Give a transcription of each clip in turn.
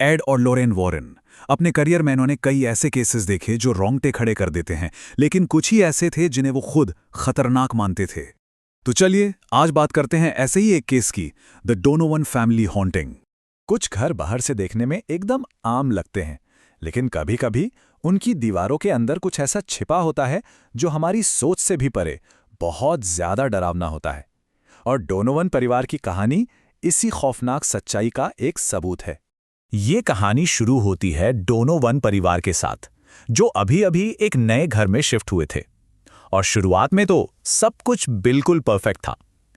Add और Lorraine Warren. अपने career में इन्होंने कई ऐसे केसेस देखे जो रोंगटे खड़े कर देते हैं, लेकिन कुछ ही ऐसे थे जिन्हें वो खुद खतरनाक मानते थे। तो चलिए आज बात करते हैं ऐसे ही एक केस की, द डोनोवन फैमिली हॉन्टिंग। कुछ घर बाहर से देखने में एकदम आम लगते हैं, लेकिन कभी-कभी उनकी दीवारों के अंदर कुछ ऐसा छिपा होता है जो हमारी सोच से भी परे बहुत ज्यादा डरावना होता है। और डोनोवन परिवार की कहानी इसी खौफनाक सच्चाई का एक सबूत है। ये कहानी शुरू होती है डोनोवन परिवार के साथ, जो अभी-अभी एक नए घर में शिफ्ट हुए थे। और शुरुआत में तो सब कुछ बिल्कुल परफेक्ट था।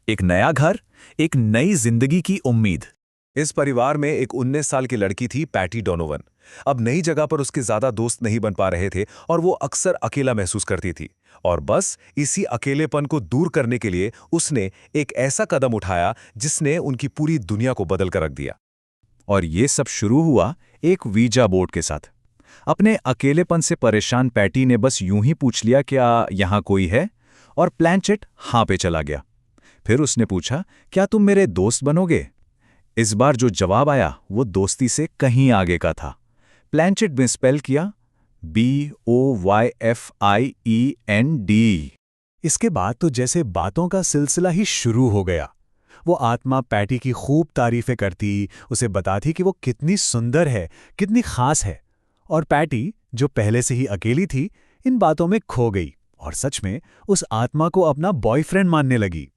एक नया घर, एक नई जिंदगी की उम्मीद। इस परिवार में एक 19 साल की लड़की थी, पैटी डोनोवन। अब नई जगह पर उसके ज्यादा दोस्त नहीं बन पा रहे थे और वो अक्सर अकेला महसूस करती थी। और बस इसी अकेलेपन को दूर करने के लिए उसने एक ऐसा कदम उठाया जिसने उनकी पूरी दुनिया को बदल कर रख दिया। और ये सब शुरू हुआ एक वीजा बोर्ड के साथ। अपने अकेलेपन से परेशान पैटी ने बस यूं ही पूछ लिया, क्या यहाँ कोई है? और प्लैंचेट हाँ पे चला गया। फिर उसने पूछा, क्या तुम मेरे दोस्त बनोगे? इस बार जो जवाब आया वो दोस्ती से कहीं आगे का था। प्लैंचेट में स्पेल किया BOYFIEND। इसके बाद तो जैसे बातों का सिलसिला ही शुरू हो गया। वो आत्मा पैटी की खूब तारीफें करती, उसे बताती कि वो कितनी सुंदर है, कितनी खास है। और पैटी, जो पहले से ही अकेली थी, इन बातों में खो गई और सच में उस आत्मा को अपना बॉयफ्रेंड मानने लगी।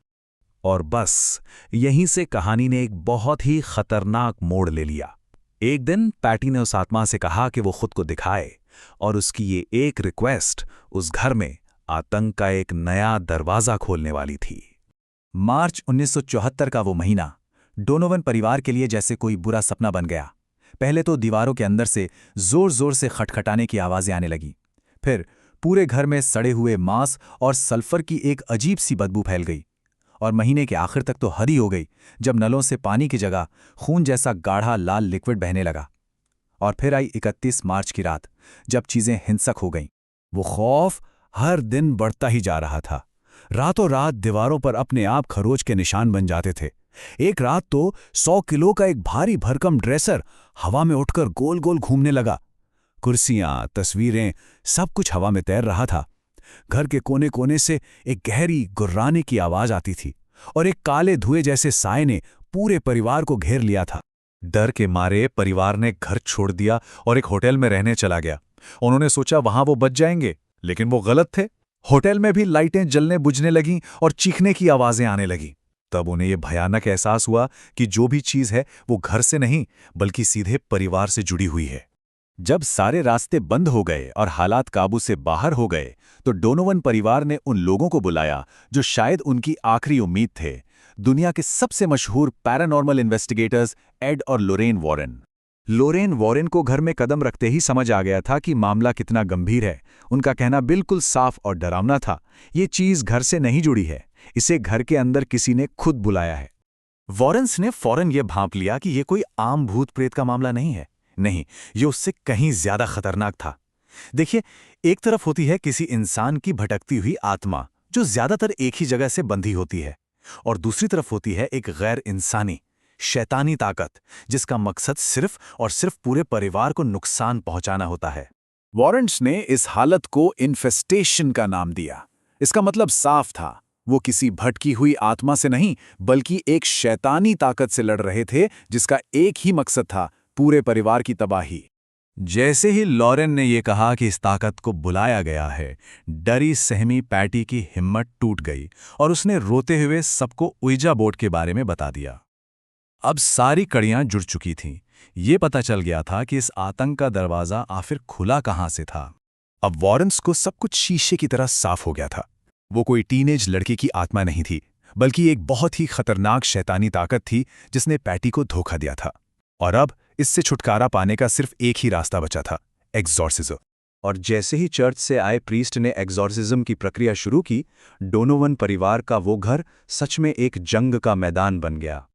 और बस यहीं से कहानी ने एक बहुत ही खतरनाक मोड़ ले लिया। एक दिन पैटी ने उस आत्मा से कहा कि वो खुद को दिखाए, और उसकी ये एक रिक्वेस्ट उस घर में आतंक का एक नया दरवाजा खोलने वाली थी। मार्च 1974 का वो महीना डोनोवन परिवार के लिए जैसे कोई बुरा सपना बन गया। पहले तो दीवारों के अंदर से जोर-जोर से खटखटाने की आवाजें आने लगी। फिर पूरे घर में सड़े हुए मांस और सल्फर की एक अजीब सी बदबू फैल गई। और महीने के आखिर तक तो हद ही हो गई, जब नलों से पानी की जगह खून जैसा गाढ़ा लाल लिक्विड बहने लगा। और फिर आई 31 मार्च की रात, जब चीजें हिंसक हो गईं। वो खौफ हर दिन बढ़ता ही जा रहा था। रातों रात दीवारों पर अपने आप खरोच के निशान बन जाते थे। एक रात तो 100 किलो का एक भारी भरकम ड्रेसर हवा में उठकर गोल गोल घूमने लगा। कुर्सियां, तस्वीरें, सब कुछ हवा में तैर रहा था। घर के कोने कोने से एक गहरी गुर्राने की आवाज आती थी, और एक काले धुएं जैसे साए ने पूरे परिवार को घेर लिया था। डर के मारे परिवार ने घर छोड़ दिया और एक होटल में रहने चला गया। उन्होंने सोचा वहां वो बच जाएंगे, लेकिन वो गलत थे। होटल में भी लाइटें जलने बुझने लगीं और चीखने की आवाजें आने लगीं। तब उन्हें यह भयानक एहसास हुआ कि जो भी चीज है वो घर से नहीं, बल्कि सीधे परिवार से जुड़ी हुई है। जब सारे रास्ते बंद हो गए और हालात काबू से बाहर हो गए, तो डोनोवन परिवार ने उन लोगों को बुलाया जो शायद उनकी आखिरी उम्मीद थे, दुनिया के सबसे मशहूर पैरानॉर्मल इन्वेस्टिगेटर्स एड और लोरेन वॉरेन। लोरेन वॉरेन को घर में कदम रखते ही समझ आ गया था कि मामला कितना गंभीर है। उनका कहना बिल्कुल साफ और डरावना था, ये चीज घर से नहीं जुड़ी है, इसे घर के अंदर किसी ने खुद बुलाया है। वॉरेन्स ने फौरन ये भांप लिया कि ये कोई आम भूत प्रेत का मामला नहीं है। नहीं, ये उससे कहीं ज्यादा खतरनाक था। देखिए, एक तरफ होती है किसी इंसान की भटकती हुई आत्मा, जो ज्यादातर एक ही जगह से बंधी होती है, और दूसरी तरफ होती है एक गैर इंसानी, शैतानी ताकत, जिसका मकसद सिर्फ और सिर्फ पूरे परिवार को नुकसान पहुंचाना होता है। वॉरेन्स ने इस हालत को इन्फेस्टेशन का नाम दिया। इसका मतलब साफ था, वो किसी भटकी हुई आत्मा से नहीं, बल्कि एक शैतानी ताकत से लड़ रहे थे, जिसका एक ही मकसद था, पूरे परिवार की तबाही। जैसे ही लॉरेन ने यह कहा कि इस ताकत को बुलाया गया है, डरी सहमी पैटी की हिम्मत टूट गई और उसने रोते हुए सबको उइजा बोर्ड के बारे में बता दिया। अब सारी कड़ियां जुड़ चुकी थीं। ये पता चल गया था कि इस आतंक का दरवाजा आखिर खुला कहां से था। अब वॉरेन्स को सब कुछ शीशे की तरह साफ हो गया था। वो कोई टीनेज लड़की की आत्मा नहीं थी, बल्कि एक बहुत ही खतरनाक शैतानी ताकत थी जिसने पैटी को धोखा दिया था। और अब इससे छुटकारा पाने का सिर्फ एक ही रास्ता बचा था, एग्जॉर्सिज्म। और जैसे ही चर्च से आए प्रीस्ट ने एग्जॉर्सिज्म की प्रक्रिया शुरू की, डोनोवन परिवार का वो घर सच में एक जंग का मैदान बन गया।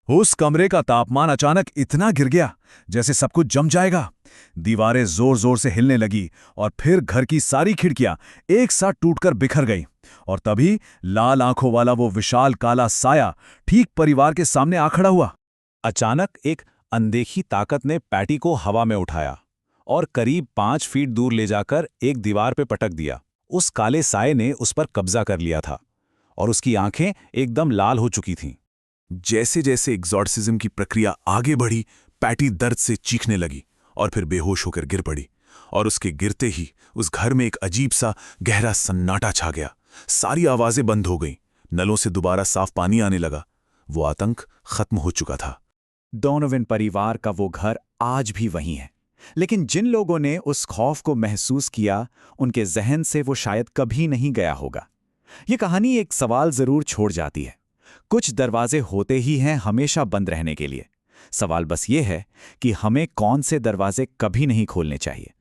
उस कमरे का तापमान अचानक इतना गिर गया जैसे सब कुछ जम जाएगा। दीवारें जोर जोर से हिलने लगी और फिर घर की सारी खिड़कियां एक साथ टूटकर बिखर गईं। और तभी लाल आंखों वाला वो विशाल काला साया ठीक परिवार के सामने आ खड़ा हुआ। अचानक एक अनदेखी ताकत ने पैटी को हवा में उठाया और करीब 5 फीट दूर ले जाकर एक दीवार पे पटक दिया। उस काले साये ने उस पर कब्जा कर लिया था और उसकी आंखें एकदम लाल हो चुकी थीं। जैसे जैसे एग्जॉर्सिज्म की प्रक्रिया आगे बढ़ी, पैटी दर्द से चीखने लगी और फिर बेहोश होकर गिर पड़ी। और उसके गिरते ही उस घर में एक अजीब सा गहरा सन्नाटा छा गया। सारी आवाजें बंद हो गईं, नलों से दोबारा साफ पानी आने लगा। वो आतंक खत्म हो चुका था। डोनोवन परिवार का वो घर आज भी वहीं है, लेकिन जिन लोगों ने उस खौफ को महसूस किया, उनके जहन से वो शायद कभी नहीं गया होगा। ये कहानी एक सवाल जरूर छोड़ जाती है। कुछ दरवाजे होते ही हैं हमेशा बंद रहने के लिए। सवाल बस ये है कि हमें कौन से दरवाजे कभी नहीं खोलने चाहिए।